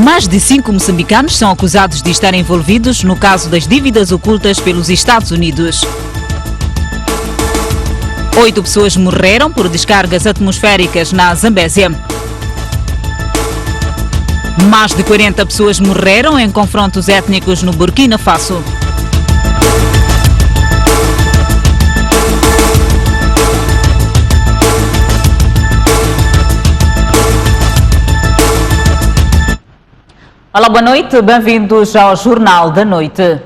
Mais de 5 moçambicanos são acusados de estarem envolvidos no caso das dívidas ocultas pelos Estados Unidos. 8 pessoas morreram por descargas atmosféricas na Zambésia. Mais de 40 pessoas morreram em confrontos étnicos no Burkina Faso. Olá, boa noite, bem-vindos ao Jornal da Noite.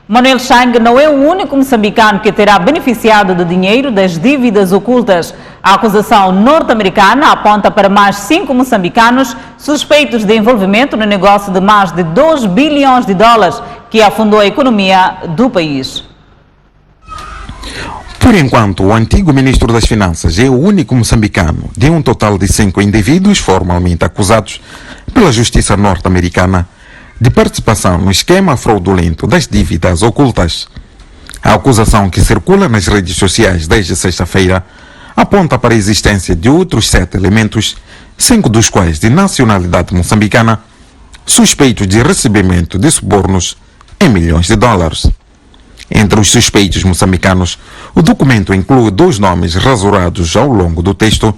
Manuel Chang não é o único moçambicano que terá beneficiado do dinheiro das dívidas ocultas. A acusação norte-americana aponta para mais 5 moçambicanos suspeitos de envolvimento no negócio de mais de 2 bilhões de dólares que afundou a economia do país. Por enquanto, o antigo ministro das Finanças é o único moçambicano de um total de 5 indivíduos formalmente acusados pela justiça norte-americana de participação no esquema fraudulento das dívidas ocultas. A acusação, que circula nas redes sociais desde sexta-feira, aponta para a existência de outros 7 elementos, 5 dos quais de nacionalidade moçambicana, suspeitos de recebimento de subornos em milhões de dólares. Entre os suspeitos moçambicanos, o documento inclui 2 nomes rasurados ao longo do texto,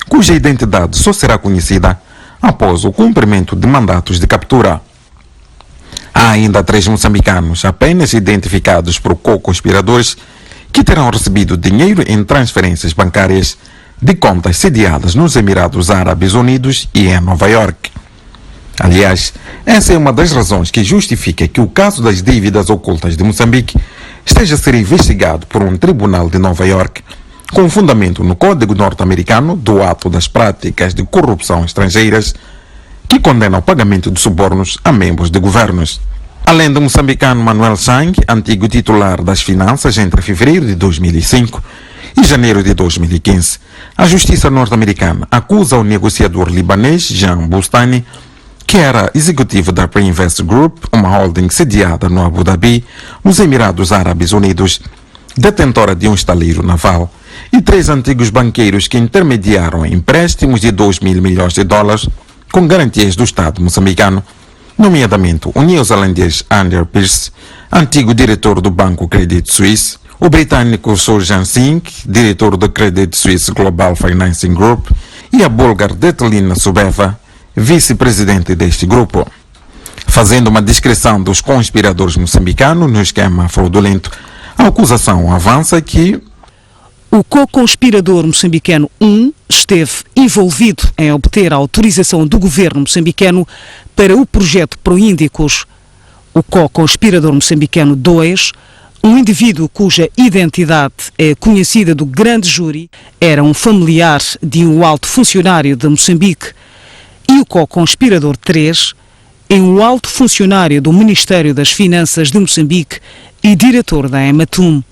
cuja identidade só será conhecida após o cumprimento de mandatos de captura. Há ainda 3 moçambicanos apenas identificados por co-conspiradores que terão recebido dinheiro em transferências bancárias de contas sediadas nos Emirados Árabes Unidos e em Nova York. Aliás, essa é uma das razões que justifica que o caso das dívidas ocultas de Moçambique esteja a ser investigado por um tribunal de Nova York, com fundamento no Código norte-americano do ato das práticas de corrupção estrangeiras, que condena o pagamento de subornos a membros de governos. Além do moçambicano Manuel Chang, antigo titular das finanças entre fevereiro de 2005 e janeiro de 2015, a justiça norte-americana acusa o negociador libanês Jean Boustany, que era executivo da Pre-Invest Group, uma holding sediada no Abu Dhabi, nos Emirados Árabes Unidos, detentora de um estaleiro naval, e 3 antigos banqueiros que intermediaram empréstimos de 2 mil milhões de dólares com garantias do Estado moçambicano, nomeadamente o neozelandês Andrew Pearce, antigo diretor do banco Credit Suisse, o britânico Surjan Singh, diretor do Credit Suisse Global Financing Group, e a búlgara Detlina Subeva, vice-presidente deste grupo. Fazendo uma descrição dos conspiradores moçambicanos no esquema fraudulento, a acusação avança que o co-conspirador moçambicano 1 esteve envolvido em obter a autorização do governo moçambicano para o projeto Proíndicos. O co-conspirador moçambicano 2, um indivíduo cuja identidade é conhecida do grande júri, era um familiar de um alto funcionário de Moçambique. E o co-conspirador 3 é um alto funcionário do Ministério das Finanças de Moçambique e diretor da Ematum.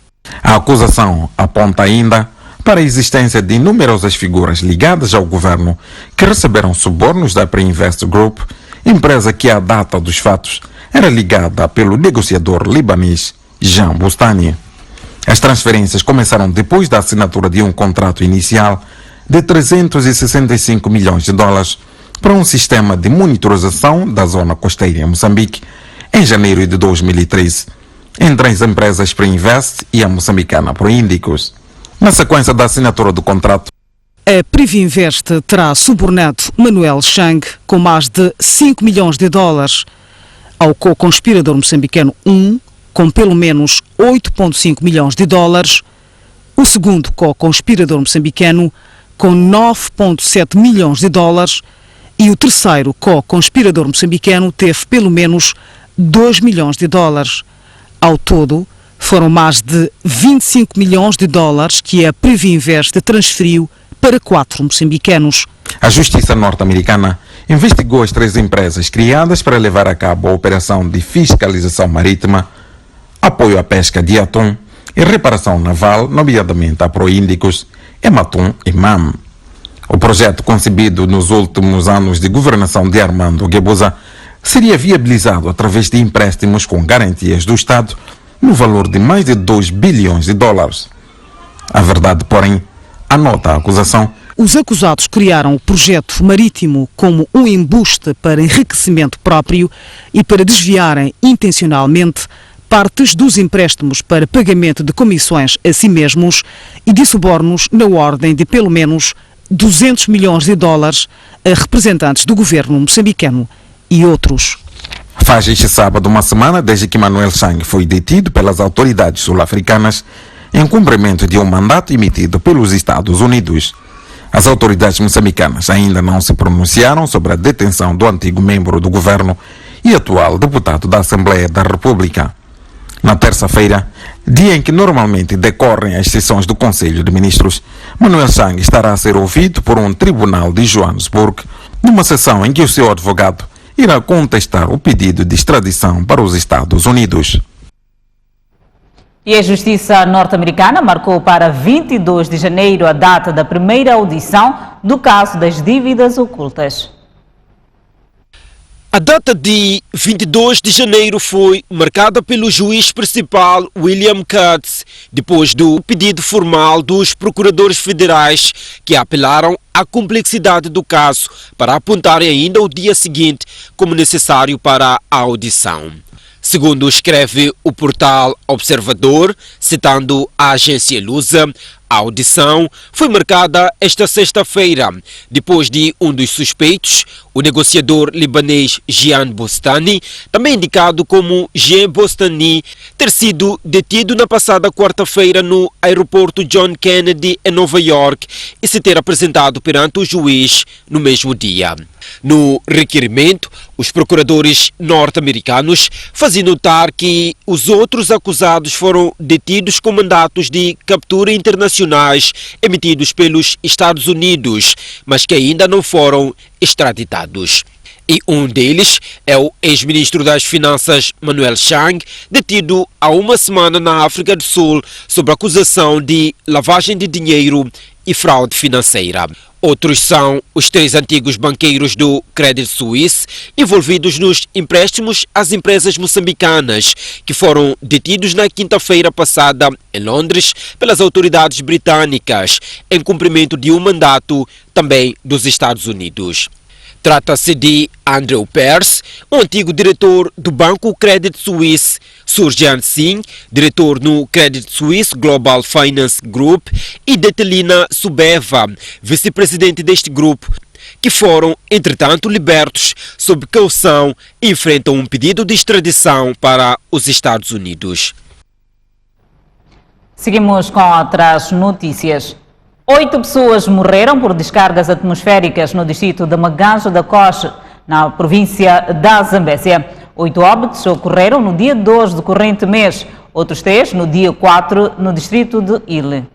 A acusação aponta ainda para a existência de numerosas figuras ligadas ao governo que receberam subornos da Pre-Invest Group, empresa que à data dos fatos era ligada pelo negociador libanês Jean Boustany. As transferências começaram depois da assinatura de um contrato inicial de 365 milhões de dólares para um sistema de monitorização da zona costeira em Moçambique em janeiro de 2013, entre as empresas Pre-Invest e a moçambicana Proíndicos. Na sequência da assinatura do contrato, a Privinvest terá subornado Manuel Chang com mais de 5 milhões de dólares, ao co-conspirador moçambicano 1 com pelo menos 8,5 milhões de dólares, o segundo co-conspirador moçambicano com 9,7 milhões de dólares e o terceiro co-conspirador moçambicano teve pelo menos 2 milhões de dólares. Ao todo, foram mais de 25 milhões de dólares que a Privinvest transferiu para 4 moçambicanos. A justiça norte-americana investigou as 3 empresas criadas para levar a cabo a operação de fiscalização marítima, apoio à pesca de atum e reparação naval, nomeadamente a Proíndicos, Ematum e MAM. O projeto, concebido nos últimos anos de governação de Armando Guebuza, seria viabilizado através de empréstimos com garantias do Estado no valor de mais de 2 bilhões de dólares. A verdade, porém, anota a acusação, os acusados criaram o projeto marítimo como um embuste para enriquecimento próprio e para desviarem intencionalmente partes dos empréstimos para pagamento de comissões a si mesmos e de subornos na ordem de pelo menos 200 milhões de dólares a representantes do governo moçambicano e outros. Faz este sábado uma semana desde que Manuel Chang foi detido pelas autoridades sul-africanas em cumprimento de um mandato emitido pelos Estados Unidos. As autoridades moçambicanas ainda não se pronunciaram sobre a detenção do antigo membro do governo e atual deputado da Assembleia da República. Na terça-feira, dia em que normalmente decorrem as sessões do Conselho de Ministros, Manuel Chang estará a ser ouvido por um tribunal de Joanesburgo, numa sessão em que o seu advogado irá contestar o pedido de extradição para os Estados Unidos. E a Justiça norte-americana marcou para 22 de janeiro a data da primeira audição do caso das dívidas ocultas. A data de 22 de janeiro foi marcada pelo juiz principal William Kurtz, depois do pedido formal dos procuradores federais que apelaram à complexidade do caso para apontarem ainda o dia seguinte como necessário para a audição. Segundo escreve o portal Observador, citando a agência Lusa, a audição foi marcada esta sexta-feira, depois de um dos suspeitos, o negociador libanês Jean Bostani, também indicado como Jean Bostani, ter sido detido na passada quarta-feira no aeroporto John Kennedy, em Nova York, e se ter apresentado perante o juiz no mesmo dia. No requerimento, os procuradores norte-americanos faziam notar que os outros acusados foram detidos com mandatos de captura internacionais emitidos pelos Estados Unidos, mas que ainda não foram extraditados. E um deles é o ex-ministro das Finanças Manuel Chang, detido há uma semana na África do Sul sob acusação de lavagem de dinheiro e fraude financeira. Outros são os 3 antigos banqueiros do Credit Suisse envolvidos nos empréstimos às empresas moçambicanas, que foram detidos na quinta-feira passada em Londres pelas autoridades britânicas, em cumprimento de um mandato também dos Estados Unidos. Trata-se de Andrew Pearce, um antigo diretor do banco Credit Suisse, Surjan Singh, diretor no Credit Suisse Global Finance Group, e Detelina Subeva, vice-presidente deste grupo, que foram, entretanto, libertos sob caução e enfrentam um pedido de extradição para os Estados Unidos. Seguimos com outras notícias. 8 pessoas morreram por descargas atmosféricas no distrito de Maganja da Costa, na província da Zambésia. 8 óbitos ocorreram no dia 2 do corrente mês, outros 3 no dia 4 no distrito de Ile.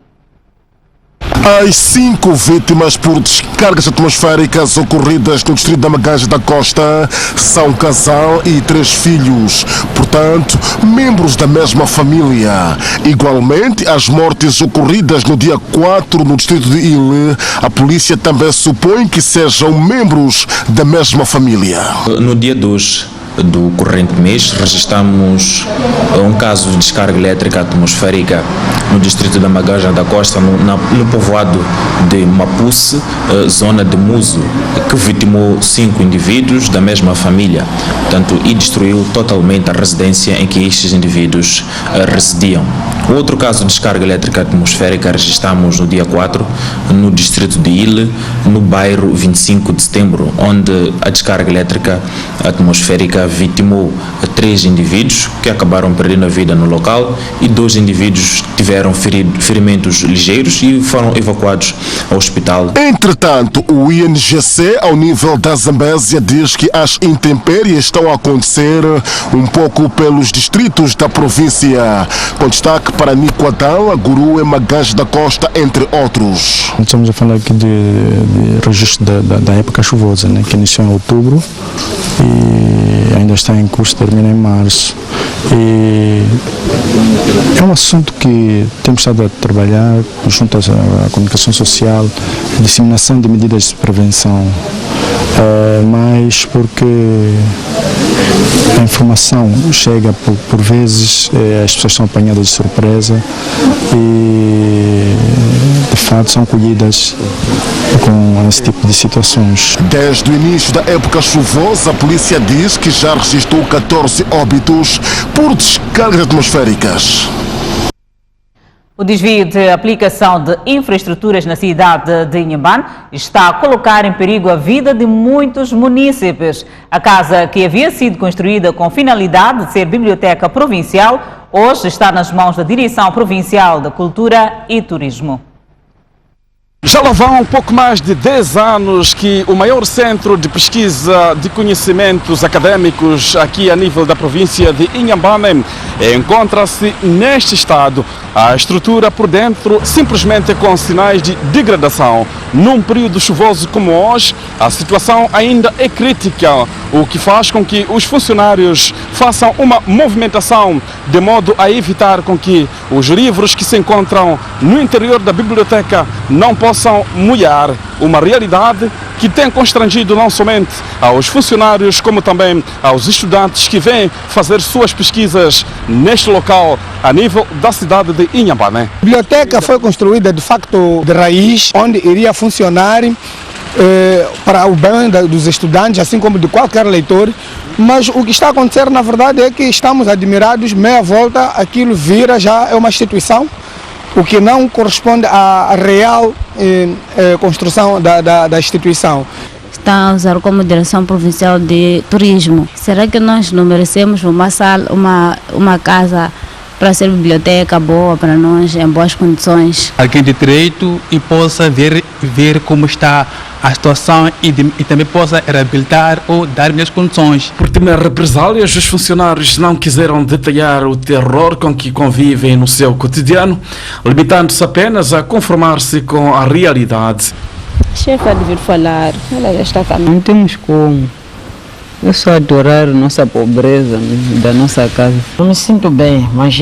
As 5 vítimas por descargas atmosféricas ocorridas no distrito da Maganja da Costa são um casal e 3 filhos, portanto, membros da mesma família. Igualmente, as mortes ocorridas no dia 4 no distrito de Ile, a polícia também supõe que sejam membros da mesma família. No dia 2 do corrente mês, registramos um caso de descarga elétrica atmosférica no distrito da Maganja da Costa, no povoado de Mapuce, zona de Muso, que vitimou 5 indivíduos da mesma família, portanto, e destruiu totalmente a residência em que estes indivíduos residiam. Outro caso de descarga elétrica atmosférica registramos no dia 4, no distrito de Ile, no bairro 25 de setembro, onde a descarga elétrica atmosférica vitimou 3 indivíduos que acabaram perdendo a vida no local e 2 indivíduos tiveram ferimentos ligeiros e foram evacuados ao hospital. Entretanto, o INGC, ao nível da Zambésia, diz que as intempéries estão a acontecer um pouco pelos distritos da província, com destaque para Nicoadão, Gurue, Maganja da Costa, entre outros. Estamos a falar aqui de registro da época chuvosa, né, que iniciou em outubro e ainda está em curso, termina em março. E é um assunto que temos estado a trabalhar junto à comunicação social, disseminação de medidas de prevenção, mas porque a informação chega por vezes, as pessoas são apanhadas de surpresa e de facto fato são colhidas com esse tipo de situações. Desde o início da época chuvosa, a polícia diz que já registrou 14 óbitos por descargas atmosféricas. O desvio de aplicação de infraestruturas na cidade de Inhambane está a colocar em perigo a vida de muitos munícipes. A casa, que havia sido construída com finalidade de ser biblioteca provincial, hoje está nas mãos da Direção Provincial da Cultura e Turismo. Já lá vão um pouco mais de 10 anos que o maior centro de pesquisa de conhecimentos acadêmicos aqui a nível da província de Inhambane encontra-se neste estado. A estrutura por dentro simplesmente com sinais de degradação. Num período chuvoso como hoje, a situação ainda é crítica, o que faz com que os funcionários façam uma movimentação de modo a evitar com que os livros que se encontram no interior da biblioteca não possam molhar, uma realidade que tem constrangido não somente aos funcionários como também aos estudantes que vêm fazer suas pesquisas neste local a nível da cidade de Inhambane. A biblioteca foi construída de facto de raiz, onde iria funcionar para o bem dos estudantes, assim como de qualquer leitor, mas o que está a acontecer na verdade é que estamos admirados, meia volta, aquilo vira já é uma instituição, o que não corresponde à real construção da instituição. Está a usar como Direção Provincial de Turismo. Será que nós não merecemos uma sala, uma casa para ser biblioteca boa para nós, em boas condições? Alguém de direito e possa ver como está a situação e também possa reabilitar ou dar melhores condições. Por temer represálias, os funcionários não quiseram detalhar o terror com que convivem no seu cotidiano, limitando-se apenas a conformar-se com a realidade. Chefe, a devia falar, ela já está cá. Não temos como. Eu só adorar a nossa pobreza da nossa casa. Eu me sinto bem, mas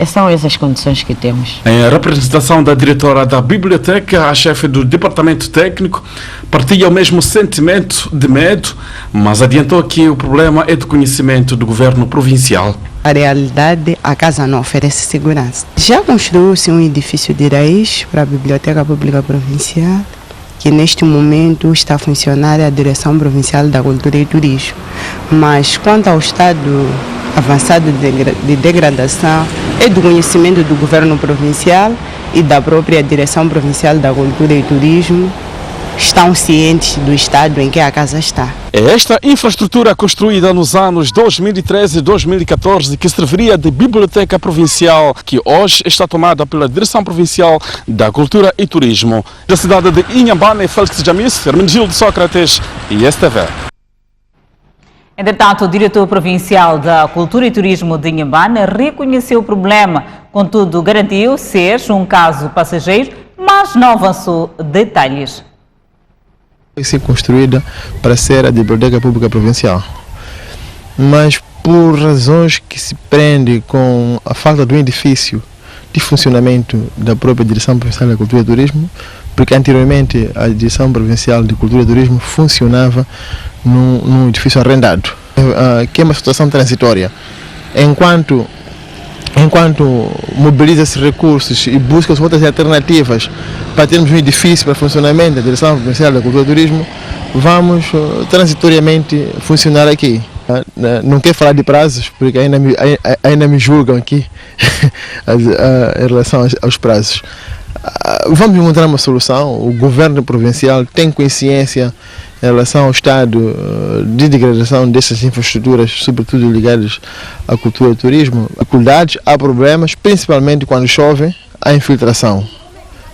são essas condições que temos. Em representação da diretora da biblioteca, a chefe do departamento técnico partilha o mesmo sentimento de medo, mas adiantou que o problema é do conhecimento do governo provincial. A realidade, a casa não oferece segurança. Já construiu-se um edifício de raiz para a Biblioteca Pública Provincial, que neste momento está a funcionar a Direção Provincial da Cultura e Turismo. Mas quanto ao estado avançado de degradação, é do conhecimento do governo provincial e da própria Direção Provincial da Cultura e Turismo. Estão cientes do estado em que a casa está. Esta infraestrutura construída nos anos 2013 e 2014, que serviria de biblioteca provincial, que hoje está tomada pela Direção Provincial da Cultura e Turismo. Da cidade de Inhambane, Félix Jamis, Hermenegildo Sócrates e STV. Entretanto, o diretor provincial da Cultura e Turismo de Inhambane reconheceu o problema, contudo garantiu ser um caso passageiro, mas não avançou detalhes. Foi ser construída para ser a Biblioteca Pública Provincial, mas por razões que se prendem com a falta de um edifício de funcionamento da própria Direção Provincial da Cultura e Turismo, porque anteriormente a Direção Provincial de Cultura e Turismo funcionava num edifício arrendado, que é uma situação transitória. Enquanto mobiliza-se recursos e busca-se outras alternativas para termos um edifício para funcionamento da Direção Provincial da Cultura e Turismo, vamos transitoriamente funcionar aqui. Não quero falar de prazos, porque ainda me julgam aqui em relação aos prazos. Vamos encontrar uma solução. O governo provincial tem consciência em relação ao estado de degradação dessas infraestruturas, sobretudo ligadas à cultura e turismo. Há problemas, principalmente quando chove, há infiltração.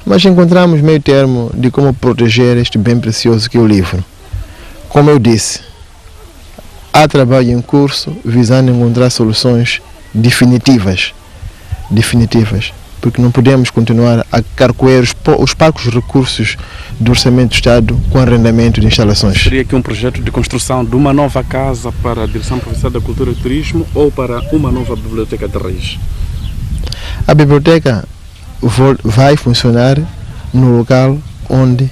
Mas encontramos meio termo de como proteger este bem precioso que é o livro. Como eu disse, há trabalho em curso visando encontrar soluções definitivas, porque não podemos continuar a carcoer os parcos recursos do Orçamento do Estado com arrendamento de instalações. Seria aqui um projeto de construção de uma nova casa para a Direção Provincial da Cultura e Turismo ou para uma nova biblioteca de raiz? A biblioteca vai funcionar no local onde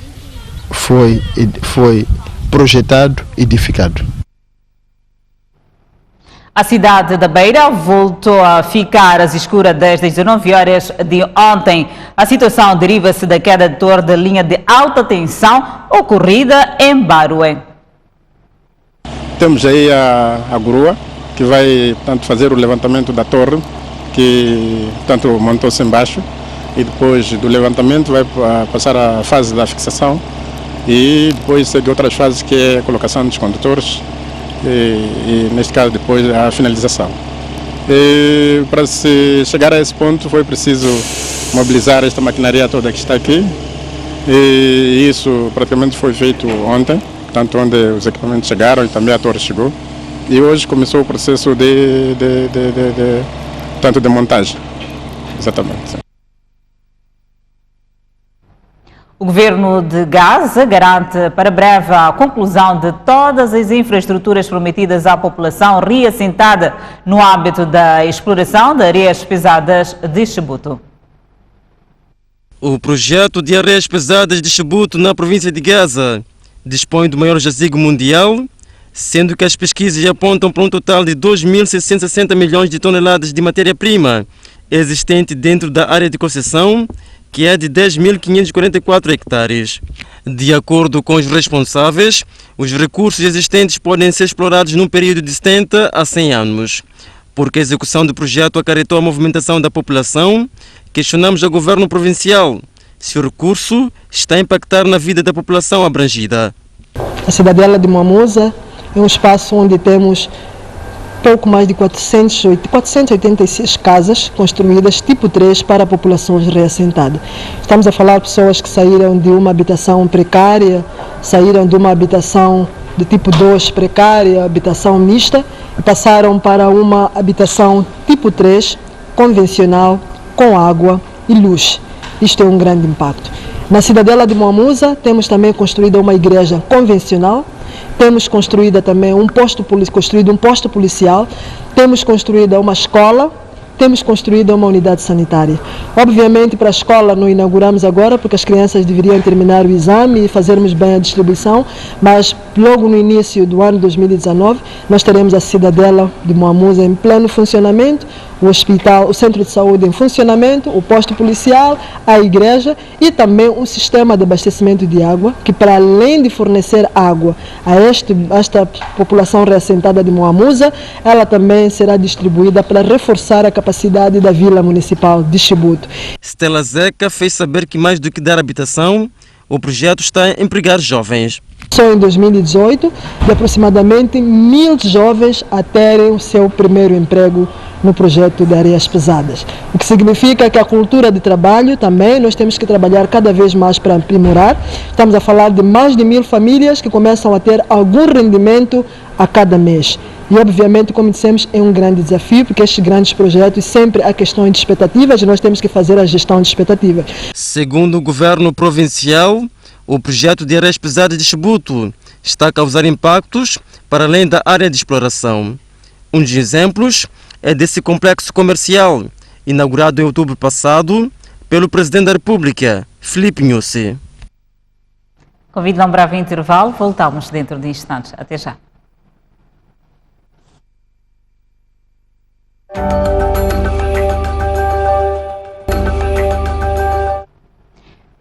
foi projetado e edificado. A cidade da Beira voltou a ficar às escuras desde as 19 horas de ontem. A situação deriva-se da queda de torre da linha de alta tensão ocorrida em Barué. Temos aí a grua que vai tanto fazer o levantamento da torre, que tanto montou-se embaixo, e depois do levantamento vai passar a fase da fixação e depois segue outras fases, que é a colocação dos condutores e neste caso depois a finalização. E para se chegar a esse ponto foi preciso mobilizar esta maquinaria toda que está aqui, e isso praticamente foi feito ontem, tanto onde os equipamentos chegaram e também a torre chegou, e hoje começou o processo tanto de montagem. Exatamente. O governo de Gaza garante para breve a conclusão de todas as infraestruturas prometidas à população reassentada no âmbito da exploração de areias pesadas de Chibuto. O projeto de areias pesadas de Chibuto, na província de Gaza, dispõe do maior jazigo mundial, sendo que as pesquisas apontam para um total de 2.660 milhões de toneladas de matéria-prima existente dentro da área de concessão, que é de 10.544 hectares. De acordo com os responsáveis, os recursos existentes podem ser explorados num período de 70 a 100 anos. Porque a execução do projeto acarretou a movimentação da população, questionamos ao governo provincial se o recurso está a impactar na vida da população abrangida. A cidadela de Muamusa é um espaço onde temos pouco mais de 486 casas construídas tipo 3 para populações reassentadas. Estamos a falar de pessoas que saíram de uma habitação precária, saíram de uma habitação de tipo 2 precária, habitação mista, e passaram para uma habitação tipo 3 convencional, com água e luz. Isto é um grande impacto. Na cidadela de Muamusa temos também construída uma igreja convencional, temos construído também um posto policial, temos construído uma escola, temos construído uma unidade sanitária. Obviamente, para a escola não inauguramos agora, porque as crianças deveriam terminar o exame e fazermos bem a distribuição, mas logo no início do ano 2019, nós teremos a cidadela de Muamusa em pleno funcionamento, o hospital, o centro de saúde em funcionamento, o posto policial, a igreja e também um sistema de abastecimento de água, que para além de fornecer água a esta população reassentada de Muamusa, ela também será distribuída para reforçar a capacidade da Vila Municipal de Chibuto. Stella Zeca fez saber que mais do que dar habitação, o projeto está a empregar jovens. Só em 2018, de aproximadamente 1.000 jovens a terem o seu primeiro emprego no projeto de areias pesadas. O que significa que a cultura de trabalho também nós temos que trabalhar cada vez mais para aprimorar. Estamos a falar de mais de 1.000 famílias que começam a ter algum rendimento a cada mês. E obviamente, como dissemos, é um grande desafio, porque estes grandes projetos sempre há questões de expectativas e nós temos que fazer a gestão de expectativas. Segundo o governo provincial, o projeto de areias pesadas de Chibuto está a causar impactos para além da área de exploração. Um dos exemplos é desse complexo comercial, inaugurado em outubro passado pelo Presidente da República, Filipe Nyusi. Convido a um breve intervalo, voltamos dentro de instantes. Até já.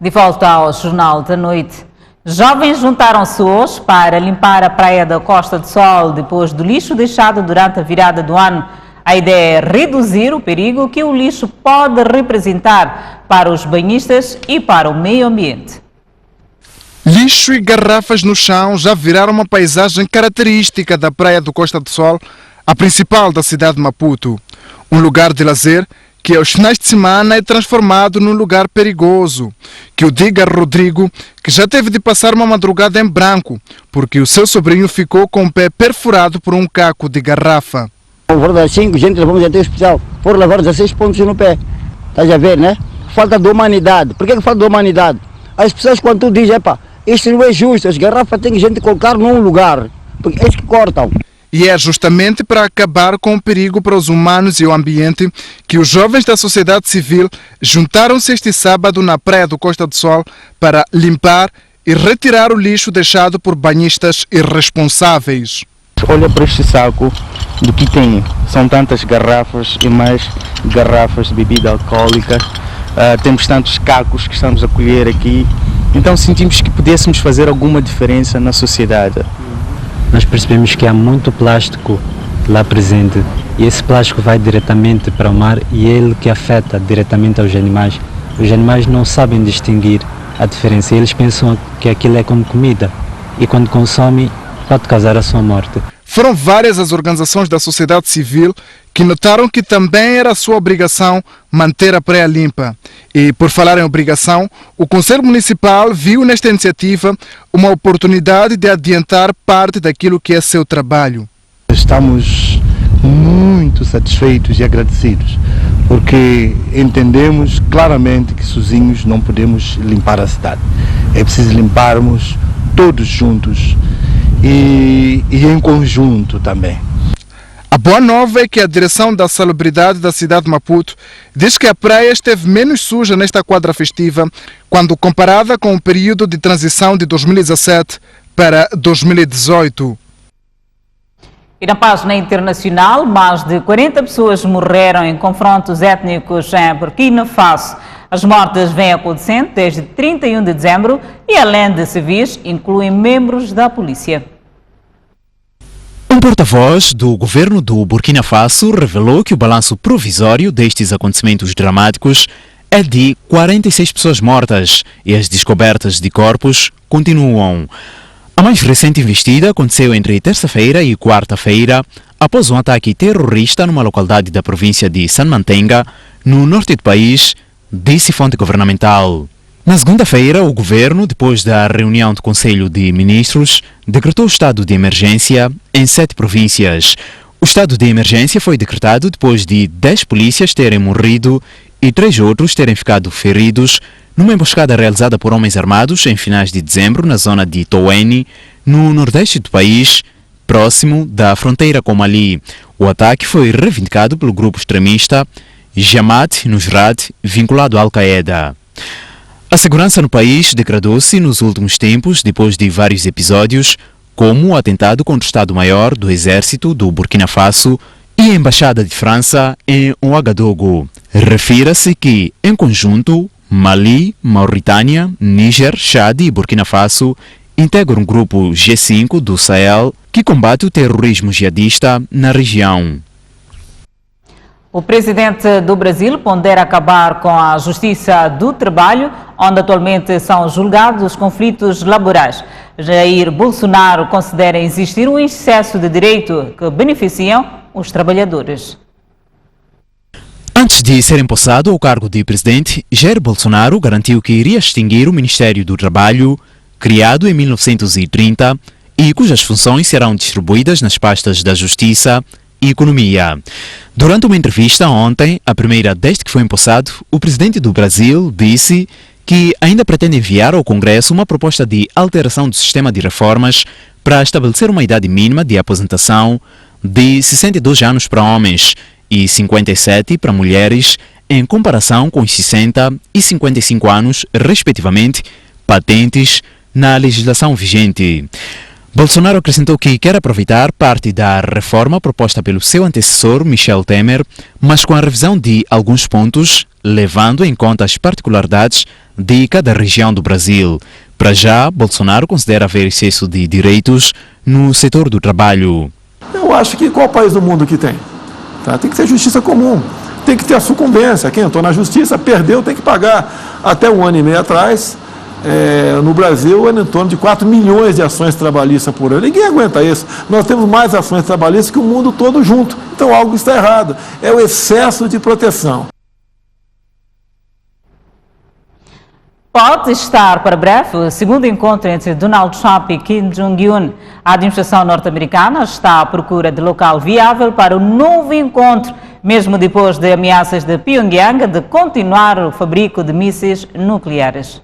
De volta ao Jornal da Noite. Jovens juntaram-se hoje para limpar a praia da Costa do Sol depois do lixo deixado durante a virada do ano. A ideia é reduzir o perigo que o lixo pode representar para os banhistas e para o meio ambiente. Lixo e garrafas no chão já viraram uma paisagem característica da praia do Costa do Sol, a principal da cidade de Maputo. Um lugar de lazer que aos finais de semana é transformado num lugar perigoso. Que o diga Rodrigo, que já teve de passar uma madrugada em branco, porque o seu sobrinho ficou com o pé perfurado por um caco de garrafa. Por das 5, gente, vamos até o hospital. Por levar 16 pontos no pé. Estás a ver, né? Falta de humanidade. Por que falta de humanidade? As pessoas, quando tu dizes, isto não é justo, as garrafas tem que gente colocar num lugar, porque eles que cortam. E é justamente para acabar com o perigo para os humanos e o ambiente que os jovens da sociedade civil juntaram-se este sábado na praia do Costa do Sol para limpar e retirar o lixo deixado por banhistas irresponsáveis. Olha para este saco do que tem. São tantas garrafas e mais garrafas de bebida alcoólica. Temos tantos cacos que estamos a colher aqui. Então sentimos que pudéssemos fazer alguma diferença na sociedade. Nós percebemos que há muito plástico lá presente e esse plástico vai diretamente para o mar e é ele que afeta diretamente aos animais. Os animais não sabem distinguir a diferença, eles pensam que aquilo é como comida e quando consomem pode causar a sua morte. Foram várias as organizações da sociedade civil que notaram que também era sua obrigação manter a praia limpa. E, por falar em obrigação, o Conselho Municipal viu nesta iniciativa uma oportunidade de adiantar parte daquilo que é seu trabalho. Estamos muito satisfeitos e agradecidos, porque entendemos claramente que sozinhos não podemos limpar a cidade. É preciso limparmos todos juntos e em conjunto também. A boa nova é que a direção da salubridade da cidade de Maputo diz que a praia esteve menos suja nesta quadra festiva quando comparada com o período de transição de 2017 para 2018. E na página internacional, mais de 40 pessoas morreram em confrontos étnicos em Burkina Faso. As mortes vêm acontecendo desde 31 de dezembro e, além de civis, incluem membros da polícia. Um porta-voz do governo do Burkina Faso revelou que o balanço provisório destes acontecimentos dramáticos é de 46 pessoas mortas e as descobertas de corpos continuam. A mais recente investida aconteceu entre terça-feira e quarta-feira, após um ataque terrorista numa localidade da província de San Mantenga, no norte do país, disse fonte governamental. Na segunda-feira, o governo, depois da reunião do Conselho de Ministros, decretou o estado de emergência em 7 províncias. O estado de emergência foi decretado depois de 10 polícias terem morrido e 3 outros terem ficado feridos numa emboscada realizada por homens armados em finais de dezembro na zona de Toweni, no nordeste do país, próximo da fronteira com Mali. O ataque foi reivindicado pelo grupo extremista Jamaat Nusrat, vinculado à Al-Qaeda. A segurança no país degradou-se nos últimos tempos depois de vários episódios, como o atentado contra o Estado-Maior do Exército do Burkina Faso e a Embaixada de França em Ouagadougou. Refira-se que, em conjunto, Mali, Mauritânia, Níger, Chad e Burkina Faso integram um grupo G5 do Sahel que combate o terrorismo jihadista na região. O presidente do Brasil pondera acabar com a Justiça do Trabalho, onde atualmente são julgados os conflitos laborais. Jair Bolsonaro considera existir um excesso de direito que beneficiam os trabalhadores. Antes de ser empossado ao cargo de presidente, Jair Bolsonaro garantiu que iria extinguir o Ministério do Trabalho, criado em 1930, e cujas funções serão distribuídas nas pastas da Justiça e Economia. Durante uma entrevista ontem, a primeira desde que foi empossado, o presidente do Brasil disse que ainda pretende enviar ao Congresso uma proposta de alteração do sistema de reformas para estabelecer uma idade mínima de aposentação de 62 anos para homens e 57 para mulheres, em comparação com os 60 e 55 anos, respectivamente, patentes na legislação vigente. Bolsonaro acrescentou que quer aproveitar parte da reforma proposta pelo seu antecessor, Michel Temer, mas com a revisão de alguns pontos, levando em conta as particularidades de cada região do Brasil. Para já, Bolsonaro considera haver excesso de direitos no setor do trabalho. Eu acho que qual país do mundo que tem? Tá? Tem que ter justiça comum, tem que ter a sucumbência. Quem entrou na justiça perdeu, tem que pagar. Até 1 ano e meio atrás, no Brasil, era em torno de 4 milhões de ações trabalhistas por ano. Ninguém aguenta isso. Nós temos mais ações trabalhistas que o mundo todo junto. Então algo está errado. É o excesso de proteção. Pode estar para breve o segundo encontro entre Donald Trump e Kim Jong-un. A administração norte-americana está à procura de local viável para o novo encontro, mesmo depois de ameaças de Pyongyang de continuar o fabrico de mísseis nucleares.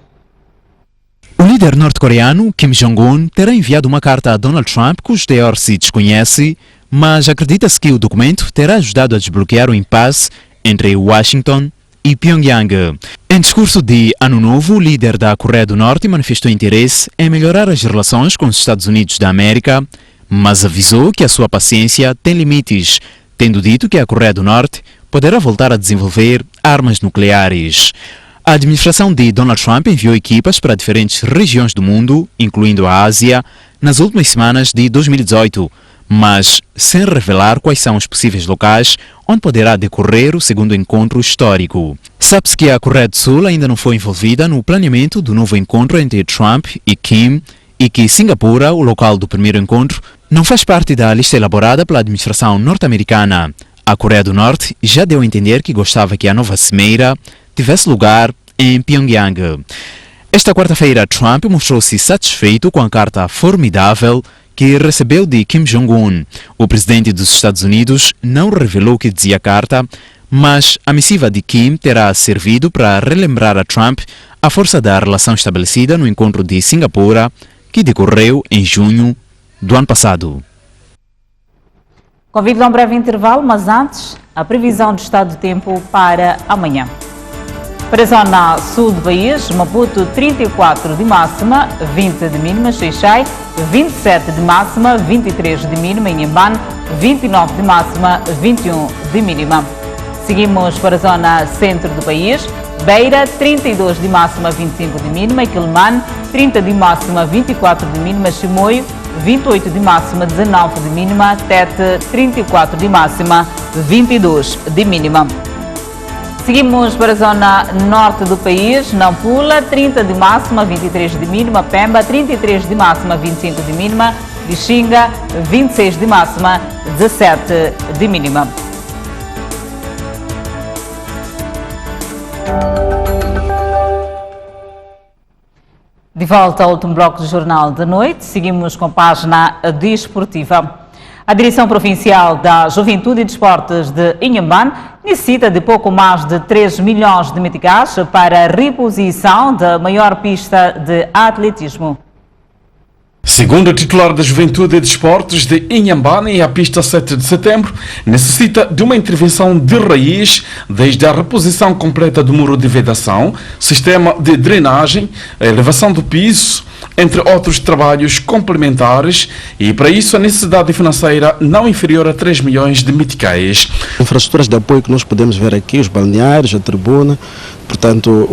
O líder norte-coreano, Kim Jong-un, terá enviado uma carta a Donald Trump, cujo teor se desconhece, mas acredita-se que o documento terá ajudado a desbloquear o impasse entre Washington e Pyongyang. Em discurso de Ano Novo, o líder da Coreia do Norte manifestou interesse em melhorar as relações com os Estados Unidos da América, mas avisou que a sua paciência tem limites, tendo dito que a Coreia do Norte poderá voltar a desenvolver armas nucleares. A administração de Donald Trump enviou equipas para diferentes regiões do mundo, incluindo a Ásia, nas últimas semanas de 2018, mas sem revelar quais são os possíveis locais onde poderá decorrer o segundo encontro histórico. Sabe-se que a Coreia do Sul ainda não foi envolvida no planeamento do novo encontro entre Trump e Kim e que Singapura, o local do primeiro encontro, não faz parte da lista elaborada pela administração norte-americana. A Coreia do Norte já deu a entender que gostava que a nova cimeira tivesse lugar em Pyongyang. Esta quarta-feira, Trump mostrou-se satisfeito com a carta formidável que recebeu de Kim Jong-un. O presidente dos Estados Unidos não revelou o que dizia a carta, mas a missiva de Kim terá servido para relembrar a Trump a força da relação estabelecida no encontro de Singapura, que decorreu em junho do ano passado. Convido a um breve intervalo, mas antes, a previsão do estado do tempo para amanhã. Para a zona sul do país, Maputo 34 de máxima, 20 de mínima, Xai-Xai 27 de máxima, 23 de mínima, Inhambane 29 de máxima, 21 de mínima. Seguimos para a zona centro do país, Beira 32 de máxima, 25 de mínima, Quelimane 30 de máxima, 24 de mínima, Chimoio 28 de máxima, 19 de mínima, Tete 34 de máxima, 22 de mínima. Seguimos para a zona norte do país, Nampula 30 de máxima, 23 de mínima, Pemba 33 de máxima, 25 de mínima, Lixinga 26 de máxima, 17 de mínima. De volta ao último bloco do Jornal da Noite, seguimos com a página desportiva. A Direção Provincial da Juventude e Desportos de Inhambane necessita de pouco mais de 3 milhões de meticais para a reposição da maior pista de atletismo. Segundo o titular da Juventude e Desportos de Inhambane, a pista 7 de setembro necessita de uma intervenção de raiz, desde a reposição completa do muro de vedação, sistema de drenagem, a elevação do piso, entre outros trabalhos complementares, e para isso a necessidade financeira não inferior a 3 milhões de meticais. Infraestruturas de apoio que nós podemos ver aqui, os balneários, a tribuna, portanto,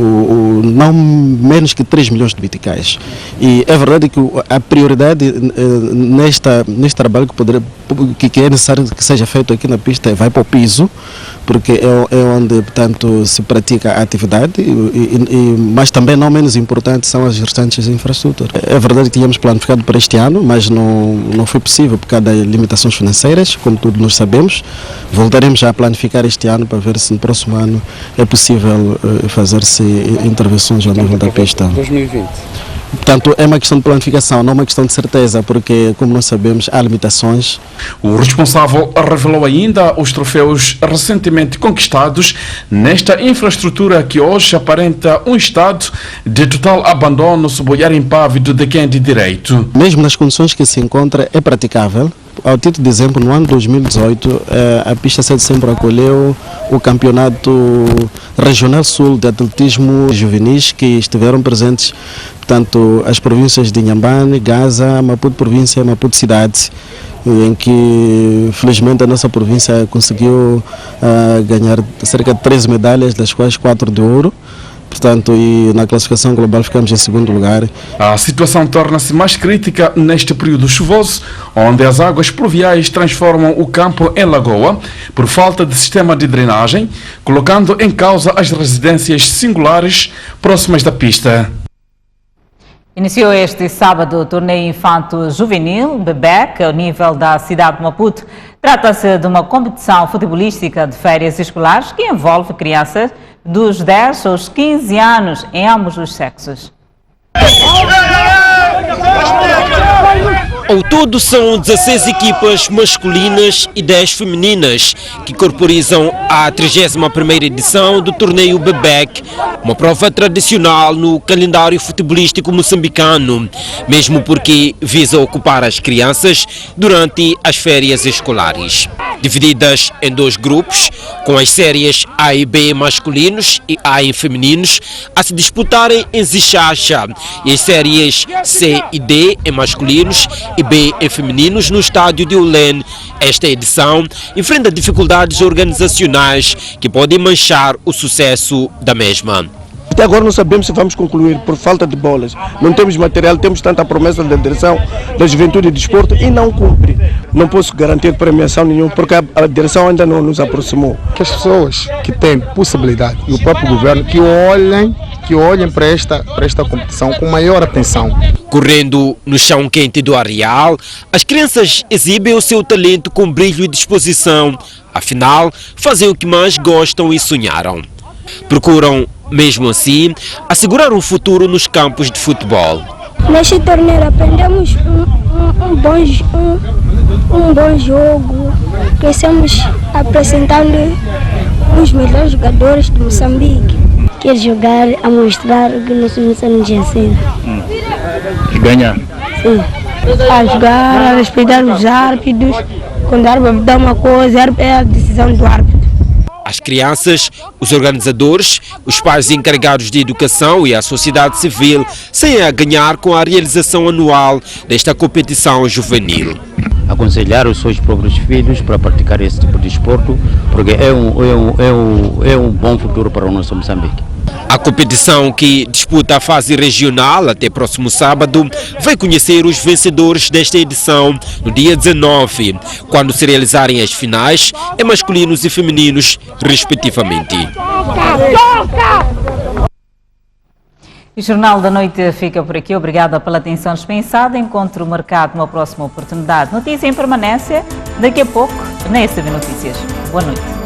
não menos que 3 milhões de meticais. E é verdade que a prioridade neste trabalho que é necessário que seja feito aqui na pista vai para o piso, porque é onde, portanto, se pratica a atividade, mas também não menos importante são as restantes infraestruturas. É verdade que tínhamos planificado para este ano, mas não foi possível por causa das limitações financeiras, como todos nós sabemos. Voltaremos a planificar este ano para ver se no próximo ano é possível fazer-se intervenções ao nível da pista. 2020. Portanto, é uma questão de planificação, não uma questão de certeza, porque, como nós sabemos, há limitações. O responsável revelou ainda os troféus recentemente conquistados nesta infraestrutura que hoje aparenta um estado de total abandono sob o olhar impávido de quem é de direito. Mesmo nas condições que se encontra, é praticável. Ao título de exemplo, no ano 2018, a pista 7 de setembro acolheu o Campeonato Regional Sul de Atletismo Juvenis, que estiveram presentes, portanto, as províncias de Inhambane, Gaza, Maputo Província e Maputo Cidade, em que, felizmente, a nossa província conseguiu ganhar cerca de 13 medalhas, das quais 4 de ouro. Portanto, e na classificação global ficamos em segundo lugar. A situação torna-se mais crítica neste período chuvoso, onde as águas pluviais transformam o campo em lagoa por falta de sistema de drenagem, colocando em causa as residências singulares próximas da pista. Iniciou este sábado o torneio infanto-juvenil BEBEC, ao nível da cidade de Maputo. Trata-se de uma competição futebolística de férias escolares que envolve crianças dos 10 aos 15 anos em ambos os sexos. Ao todo são 16 equipas masculinas e 10 femininas que corporizam a 31ª edição do torneio BEBEC, uma prova tradicional no calendário futebolístico moçambicano, mesmo porque visa ocupar as crianças durante as férias escolares. Divididas em 2 grupos, com as séries A e B masculinos e A em femininos a se disputarem em Zixaxa, e as séries C e D em masculinos e B vôlei em femininos no estádio de Olene. Esta edição enfrenta dificuldades organizacionais que podem manchar o sucesso da mesma. Até agora não sabemos se vamos concluir por falta de bolas. Não temos material, temos tanta promessa da direção da Juventude e Desporto e não cumpre. Não posso garantir premiação nenhuma porque a direção ainda não nos aproximou. Que as pessoas que têm possibilidade e o próprio governo que olhem para esta competição com maior atenção. Correndo no chão quente do areal, as crianças exibem o seu talento com brilho e disposição. Afinal, fazem o que mais gostam e sonharam. Procuram, mesmo assim, assegurar um futuro nos campos de futebol. Neste torneio aprendemos um bom jogo, crescemos apresentando os melhores jogadores de Moçambique. Quer jogar a mostrar o que nós nos ensina. Ganhar? Sim. A jogar, a respeitar os árbitros. Quando o árbitro dá uma coisa, é a decisão do árbitro. As crianças, os organizadores, os pais encarregados de educação e a sociedade civil saem a ganhar com a realização anual desta competição juvenil. Aconselhar os seus próprios filhos para praticar esse tipo de esporte, porque é um bom futuro para o nosso Moçambique. A competição, que disputa a fase regional até próximo sábado, vai conhecer os vencedores desta edição no dia 19, quando se realizarem as finais em masculinos e femininos, respectivamente. O Jornal da Noite fica por aqui. Obrigada pela atenção dispensada. Encontro marcado numa próxima oportunidade. Notícia em permanência daqui a pouco na STV Notícias. Boa noite.